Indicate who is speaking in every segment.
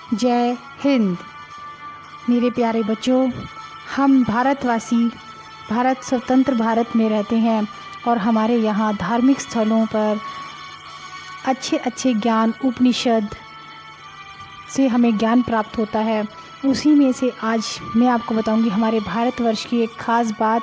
Speaker 1: जय हिंद। मेरे प्यारे बच्चों, हम भारतवासी भारत स्वतंत्र भारत में रहते हैं और हमारे यहाँ धार्मिक स्थलों पर अच्छे अच्छे ज्ञान उपनिषद से हमें ज्ञान प्राप्त होता है। उसी में से आज मैं आपको बताऊंगी हमारे भारतवर्ष की एक ख़ास बात,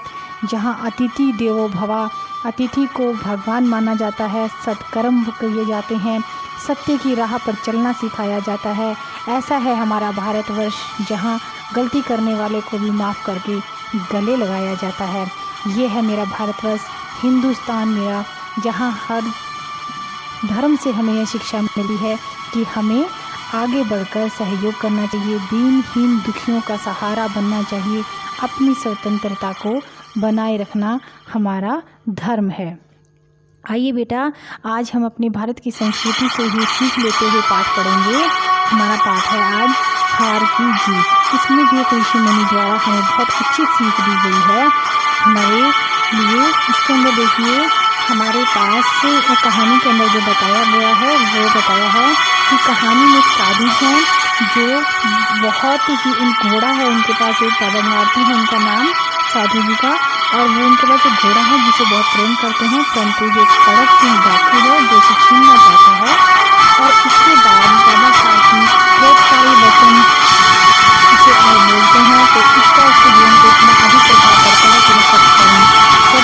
Speaker 1: जहाँ अतिथि देवो भव, अतिथि को भगवान माना जाता है, सत्कर्म किए जाते हैं, सत्य की राह पर चलना सिखाया जाता है। ऐसा है हमारा भारतवर्ष, जहाँ गलती करने वाले को भी माफ़ करके गले लगाया जाता है। ये है मेरा भारतवर्ष, हिंदुस्तान मेरा, जहाँ हर धर्म से हमें यह शिक्षा मिली है कि हमें आगे बढ़कर सहयोग करना चाहिए, दीनहीन दुखियों का सहारा बनना चाहिए, अपनी स्वतंत्रता को बनाए रखना हमारा धर्म है। आइए बेटा, आज हम अपने भारत की संस्कृति से ही सीख लेते हुए पाठ पढ़ेंगे। हमारा पाठ है आज हार की जीत। इसमें भी एक ऋषि मुनि द्वारा हमें बहुत अच्छी सीख दी गई है हमारे लिए। इसके अंदर देखिए, हमारे पास कहानी के अंदर जो बताया गया है वो बताया है कि कहानी में एक साधु हैं जो बहुत ही घोड़ा है उनके पास, एक बाबा भारती है उनका नाम साधु जी का, और वो उनके पास एक घोड़ा है जिसे बहुत प्रेम करते हैं, परंतु जो खड़ग सिंह डाकू है जो उसे छीनना चाहता है। और इसके बाद बाबा भारती बहुत सारे वचन उसे बोलते हैं, तो इसका उसके जीवन को इतना अधिक प्रभाव पड़ता है कि वो सब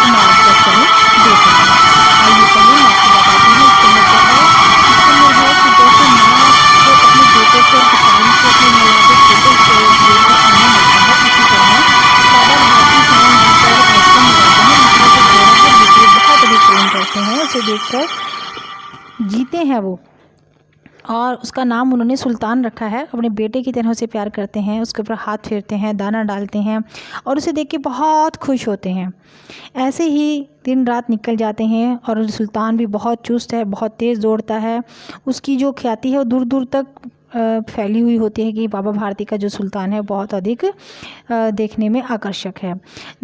Speaker 1: मार्ग पर चले देते हैं। आइए चलिए मैं आपको बताती हूँ इसके अंदर क्या है। इसके अंदर है कि जैसे माँ को अपने बेटे से और किसान से अपने नवजात बेटे से लेकर आना मिलता है, इसी तरह बाबा भारती हैं जिस पर ऐसे मिलाते हैं, दूसरे से घोड़ा है जिसे बहुत अधिक प्रेम करते हैं, उसे देखकर जीते हैं वो, और उसका नाम उन्होंने सुल्तान रखा है। अपने बेटे की तरह उसे प्यार करते हैं, उसके ऊपर हाथ फेरते हैं, दाना डालते हैं और उसे देख के बहुत खुश होते हैं। ऐसे ही दिन रात निकल जाते हैं और सुल्तान भी बहुत चुस्त है, बहुत तेज़ दौड़ता है। उसकी जो ख्याति है वो दूर दूर तक फैली हुई होती है कि बाबा भारती का जो सुल्तान है बहुत अधिक देखने में आकर्षक है।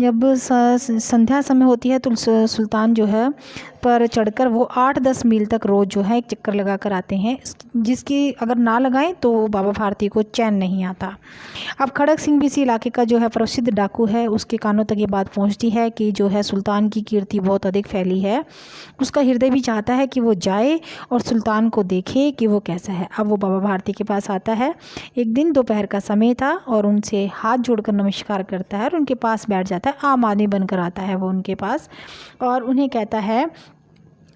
Speaker 1: जब संध्या समय होती है तो सुल्तान जो है पर चढ़कर वो 8-10 मील तक रोज़ जो है एक चक्कर लगा कर आते हैं, जिसकी अगर ना लगाएं तो बाबा भारती को चैन नहीं आता। अब खड़ग सिंह भी इसी इलाके का जो है प्रसिद्ध डाकू है, उसके कानों तक ये बात पहुंचती है कि जो है सुल्तान की कीर्ति बहुत अधिक फैली है। उसका हृदय भी चाहता है कि वो जाए और सुल्तान को देखे कि वो कैसा है। अब वो बाबा भारती के पास आता है। एक दिन दोपहर का समय था और उनसे हाथ जोड़कर नमस्कार करता है और उनके पास बैठ जाता है। आम आदमी बनकर आता है वो उनके पास और उन्हें कहता है,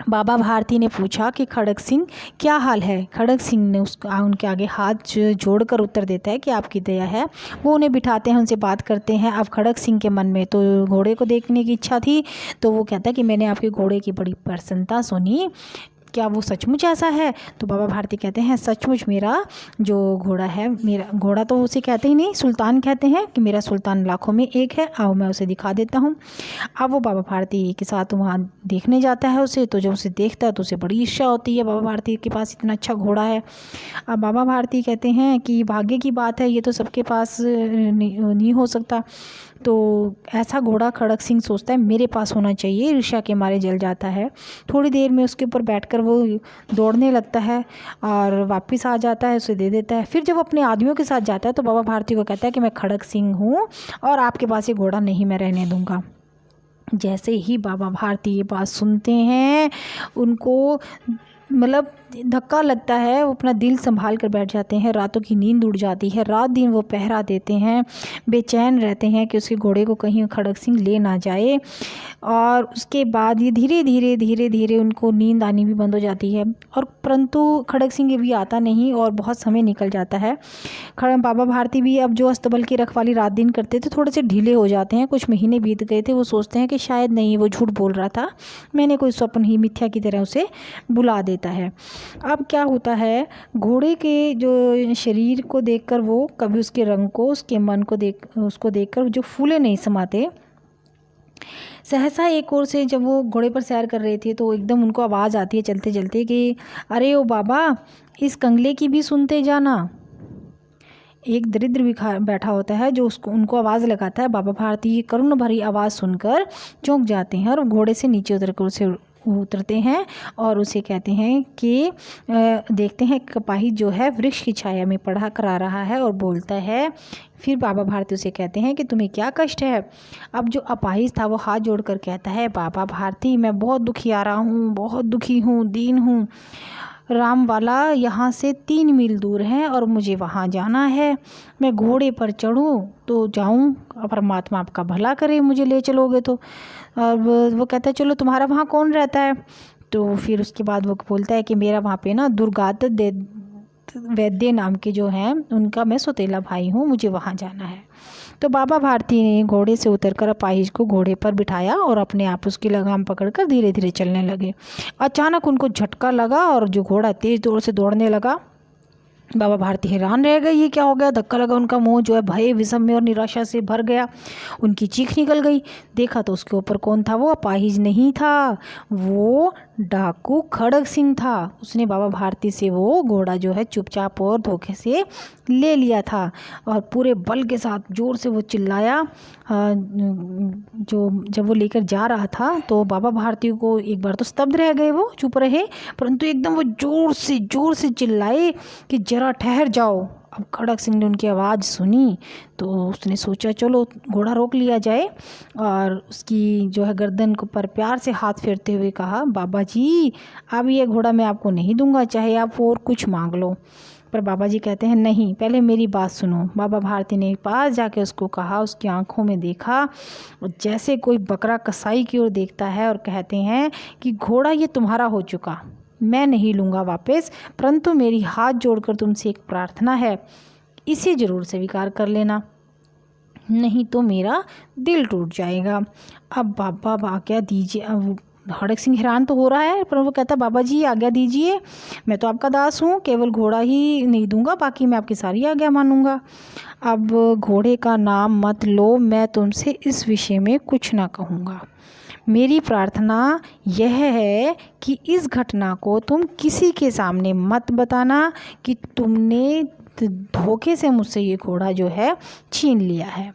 Speaker 1: बाबा भारती ने पूछा कि खड़ग सिंह क्या हाल है। खड़ग सिंह ने उनके आगे हाथ जोड़कर उत्तर देता है कि आपकी दया है। वो उन्हें बिठाते हैं, उनसे बात करते हैं। अब खड़ग सिंह के मन में तो घोड़े को देखने की इच्छा थी, तो वो कहता है कि मैंने आपके घोड़े की बड़ी प्रसन्नता सुनी, क्या वो सचमुच ऐसा है? तो बाबा भारती कहते हैं, सचमुच मेरा जो घोड़ा है, मेरा घोड़ा तो उसे कहते ही नहीं, सुल्तान कहते हैं कि मेरा सुल्तान लाखों में एक है, आओ मैं उसे दिखा देता हूँ। अब वो बाबा भारती के साथ वहाँ देखने जाता है उसे, तो जब उसे देखता है तो उसे बड़ी ईर्ष्या होती है, बाबा भारती के पास इतना अच्छा घोड़ा है। अब बाबा भारती कहते हैं कि भाग्य की बात है, ये तो सबके पास नहीं हो सकता। तो ऐसा घोड़ा खड़ग सिंह सोचता है मेरे पास होना चाहिए, ईर्ष्या के मारे जल जाता है। थोड़ी देर में उसके ऊपर बैठकर वो दौड़ने लगता है और वापस आ जाता है, उसे दे देता है। फिर जब वो अपने आदमियों के साथ जाता है तो बाबा भारती को कहता है कि मैं खड़ग सिंह हूँ और आपके पास ये घोड़ा नहीं मैं रहने दूँगा। जैसे ही बाबा भारती ये बात सुनते हैं, उनको मतलब धक्का लगता है, वो अपना दिल संभाल कर बैठ जाते हैं। रातों की नींद उड़ जाती है, रात दिन वो पहरा देते हैं, बेचैन रहते हैं कि उसके घोड़े को कहीं खड़ग सिंह ले ना जाए। और उसके बाद ये धीरे धीरे उनको नींद आनी भी बंद हो जाती है, और परंतु खड़ग सिंह भी आता नहीं और बहुत समय निकल जाता है। बाबा भारती भी अब जो अस्तबल की रखवाली रात दिन करते थे थोड़े से ढीले हो जाते हैं। कुछ महीने बीत गए थे, वो सोचते हैं कि शायद नहीं वो झूठ बोल रहा था, मैंने कोई स्वप्न ही मिथ्या की तरह उसे बुला देता है। अब क्या होता है, घोड़े के जो शरीर को देखकर वो कभी उसके रंग को, उसके मन को उसको देखकर जो फूले नहीं समाते। सहसा एक ओर से जब वो घोड़े पर सैर कर रहे थे तो एकदम उनको आवाज़ आती है चलते चलते कि अरे ओ बाबा, इस कंगले की भी सुनते जाना। एक दरिद्र भी बैठा होता है जो उनको आवाज़ लगाता है। बाबा भारती की करुण भरी आवाज़ सुनकर चौंक जाते हैं और घोड़े से नीचे उतर कर उसे उतरते हैं और उसे कहते हैं कि देखते हैं अपाहिज जो है वृक्ष की छाया में पढ़ा करा रहा है और बोलता है। फिर बाबा भारती उसे कहते हैं कि तुम्हें क्या कष्ट है। अब जो अपाहिज था वो हाथ जोड़कर कहता है, बाबा भारती मैं बहुत दुखी आ रहा हूँ, बहुत दुखी हूँ, दीन हूँ। रामवाला यहाँ से 3 मील दूर है और मुझे वहाँ जाना है। मैं घोड़े पर चढ़ूँ तो जाऊँ, परमात्मा आपका भला करे, मुझे ले चलोगे तो। अब वो कहता है चलो तुम्हारा वहाँ कौन रहता है। तो फिर उसके बाद वो बोलता है कि मेरा वहाँ पे ना दुर्गादत्त वैद्य नाम के जो हैं उनका मैं सौतेला भाई हूँ, मुझे वहाँ जाना है। तो बाबा भारती ने घोड़े से उतरकर अपाहिज को घोड़े पर बिठाया और अपने आप उसकी लगाम पकड़कर धीरे धीरे चलने लगे। अचानक उनको झटका लगा और जो घोड़ा तेज दौड़ से दौड़ने लगा। बाबा भारती हैरान रह गए, ये क्या हो गया। धक्का लगा, उनका मुंह जो है भय, विषम में और निराशा से भर गया। उनकी चीख निकल गई। देखा तो उसके ऊपर कौन था, वो अपाहिज नहीं था, वो डाकू खड़ग सिंह था। उसने बाबा भारती से वो घोड़ा जो है चुपचाप और धोखे से ले लिया था और पूरे बल के साथ जोर से वो चिल्लाया। जो जब वो लेकर जा रहा था तो बाबा भारती को एक बार तो स्तब्ध रह गए, वो चुप रहे, परंतु एकदम वो जोर से चिल्लाए कि जरा ठहर जाओ। अब खड़ग सिंह ने उनकी आवाज़ सुनी तो उसने सोचा चलो घोड़ा रोक लिया जाए और उसकी जो है गर्दन को पर प्यार से हाथ फेरते हुए कहा, बाबा जी अब ये घोड़ा मैं आपको नहीं दूंगा, चाहे आप और कुछ मांग लो। पर बाबा जी कहते हैं नहीं, पहले मेरी बात सुनो। बाबा भारती ने पास जाके उसको कहा, उसकी आंखों में देखा और जैसे कोई बकरा कसाई की ओर देखता है और कहते हैं कि घोड़ा ये तुम्हारा हो चुका, मैं नहीं लूँगा वापस, परंतु मेरी हाथ जोड़कर तुमसे एक प्रार्थना है, इसे ज़रूर स्वीकार कर लेना, नहीं तो मेरा दिल टूट जाएगा। अब बाबा आज्ञा दीजिए। अब खड़ग सिंह हैरान तो हो रहा है, पर वो कहता बाबा जी आज्ञा दीजिए, मैं तो आपका दास हूँ, केवल घोड़ा ही नहीं दूंगा, बाकी मैं आपकी सारी आज्ञा मानूंगा। अब घोड़े का नाम मत लो, मैं तुमसे इस विषय में कुछ ना कहूँगा। मेरी प्रार्थना यह है कि इस घटना को तुम किसी के सामने मत बताना कि तुमने धोखे से मुझसे ये घोड़ा जो है छीन लिया है।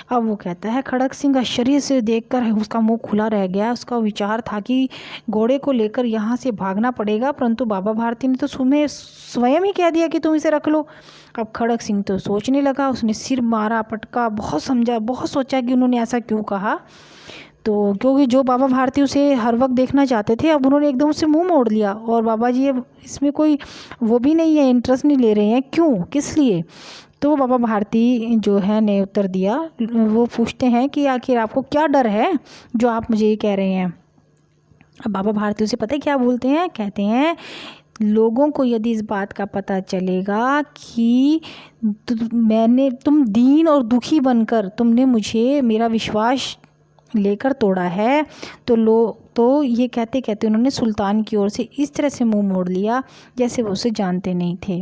Speaker 1: अब वो कहता है, खड़ग सिंह आश्चर्य से देखकर उसका मुंह खुला रह गया। उसका विचार था कि घोड़े को लेकर यहाँ से भागना पड़ेगा, परंतु बाबा भारती ने तो तुम्हें स्वयं ही कह दिया कि तुम इसे रख लो। अब खड़ग सिंह तो सोचने लगा, उसने सिर मारा, पटका, बहुत समझा, बहुत सोचा कि उन्होंने ऐसा क्यों कहा। तो क्योंकि जो बाबा भारती उसे हर वक्त देखना चाहते थे, अब उन्होंने एकदम से मुंह मोड़ लिया और बाबा जी अब इसमें कोई वो भी नहीं है, इंटरेस्ट नहीं ले रहे हैं, क्यों, किस लिए। तो बाबा भारती जो है ने उत्तर दिया। वो पूछते हैं कि आखिर आपको क्या डर है जो आप मुझे ये कह रहे हैं। अब बाबा भारती उसे पता है क्या बोलते हैं, कहते हैं लोगों को यदि इस बात का पता चलेगा कि तुम दीन और दुखी बनकर तुमने मुझे मेरा विश्वास लेकर तोड़ा है, तो ये कहते कहते उन्होंने सुल्तान की ओर से इस तरह से मुंह मोड़ लिया जैसे वो उसे जानते नहीं थे।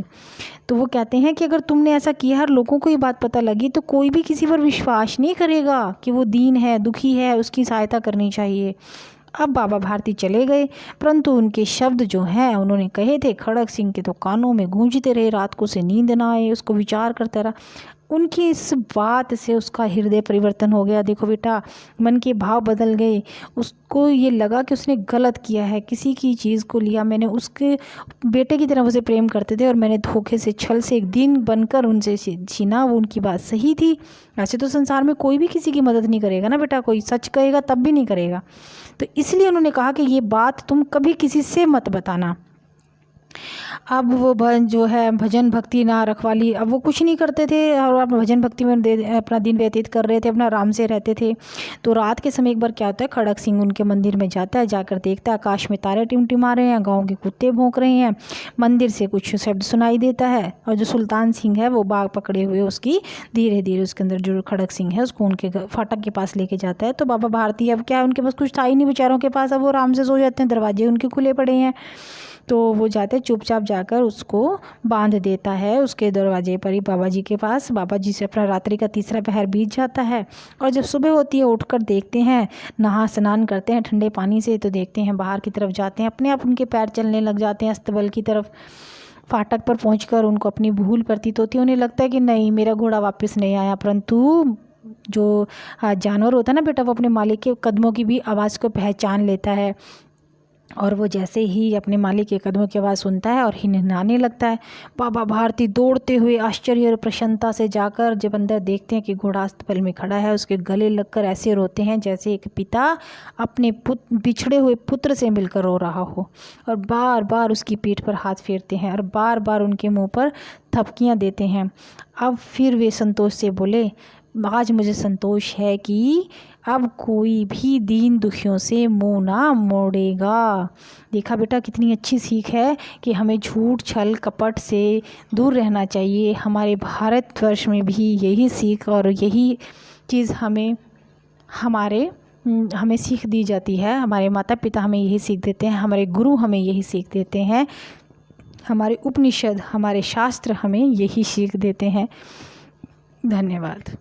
Speaker 1: तो वो कहते हैं कि अगर तुमने ऐसा किया और लोगों को ये बात पता लगी तो कोई भी किसी पर विश्वास नहीं करेगा कि वो दीन है, दुखी है, उसकी सहायता करनी चाहिए। अब बाबा भारती चले गए, परंतु उनके शब्द जो हैं उन्होंने कहे थे खड़ग सिंह के तो कानों में गूंजते रहे, रात को उसे नींद ना आए, उसको विचार करता रहा। उनकी इस बात से उसका हृदय परिवर्तन हो गया। देखो बेटा, मन के भाव बदल गए। उसको ये लगा कि उसने गलत किया है, किसी की चीज़ को लिया, मैंने उसके बेटे की तरह उसे प्रेम करते थे और मैंने धोखे से, छल से एक दिन बनकर उनसे छीना। वो उनकी बात सही थी। ऐसे तो संसार में कोई भी किसी की मदद नहीं करेगा ना बेटा, कोई सच कहेगा तब भी नहीं करेगा। तो इसलिए उन्होंने कहा कि ये बात तुम कभी किसी से मत बताना। अब वो जो है भजन भक्ति ना रखवाली, अब वो कुछ नहीं करते थे और आप भजन भक्ति में अपना दिन व्यतीत कर रहे थे, अपना आराम से रहते थे। तो रात के समय एक बार क्या होता है, खड़ग सिंह उनके मंदिर में जाता है, जाकर देखता है आकाश में तारे टिमटिमा रहे हैं, गाँव के कुत्ते भौंक रहे हैं, मंदिर से कुछ शब्द सुनाई देता है और जो सुल्तान सिंह है वो बाग पकड़े हुए उसकी धीरे धीरे उसके अंदर जो खड़ग सिंह है उसको उनके फाटक के पास लेके जाता है। तो बाबा भारती अब क्या है, उनके पास कुछ था ही नहीं बेचारों के पास, अब वो आराम से सो जाते हैं, दरवाजे उनके खुले पड़े हैं। तो वो जाते चुपचाप जाकर उसको बांध देता है उसके दरवाजे पर ही बाबा जी के पास। बाबा जी से अपना रात्रि का तीसरा पहर बीत जाता है और जब सुबह होती है उठकर देखते हैं, नहा स्नान करते हैं ठंडे पानी से, तो देखते हैं बाहर की तरफ जाते हैं, अपने आप उनके पैर चलने लग जाते हैं अस्तबल की तरफ। फाटक पर पहुंचकर उनको अपनी भूल प्रतीत होती है, उन्हें लगता है कि नहीं मेरा घोड़ा वापस नहीं आया, परंतु जो जानवर होता है ना बेटा, वो अपने मालिक के कदमों की भी आवाज़ को पहचान लेता है और वो जैसे ही अपने मालिक के कदमों की आवाज़ सुनता है और हिनहिनाने लगता है। बाबा भारती दौड़ते हुए आश्चर्य और प्रसन्नता से जाकर जब अंदर देखते हैं कि घोड़ा अस्तबल में खड़ा है, उसके गले लगकर ऐसे रोते हैं जैसे एक पिता अपने बिछड़े हुए पुत्र से मिलकर रो रहा हो, और बार बार उसकी पीठ पर हाथ फेरते हैं और बार बार उनके मुंह पर थपकियां देते हैं। अब फिर वे संतोष से बोले, आज मुझे संतोष है कि अब कोई भी दीन दुखियों से मुंह ना मोड़ेगा। देखा बेटा, कितनी अच्छी सीख है कि हमें झूठ छल कपट से दूर रहना चाहिए। हमारे भारतवर्ष में भी यही सीख और यही चीज़ हमें सीख दी जाती है। हमारे माता पिता हमें यही सीख देते हैं, हमारे गुरु हमें यही सीख देते हैं, हमारे उपनिषद हमारे शास्त्र हमें यही सीख देते हैं। धन्यवाद।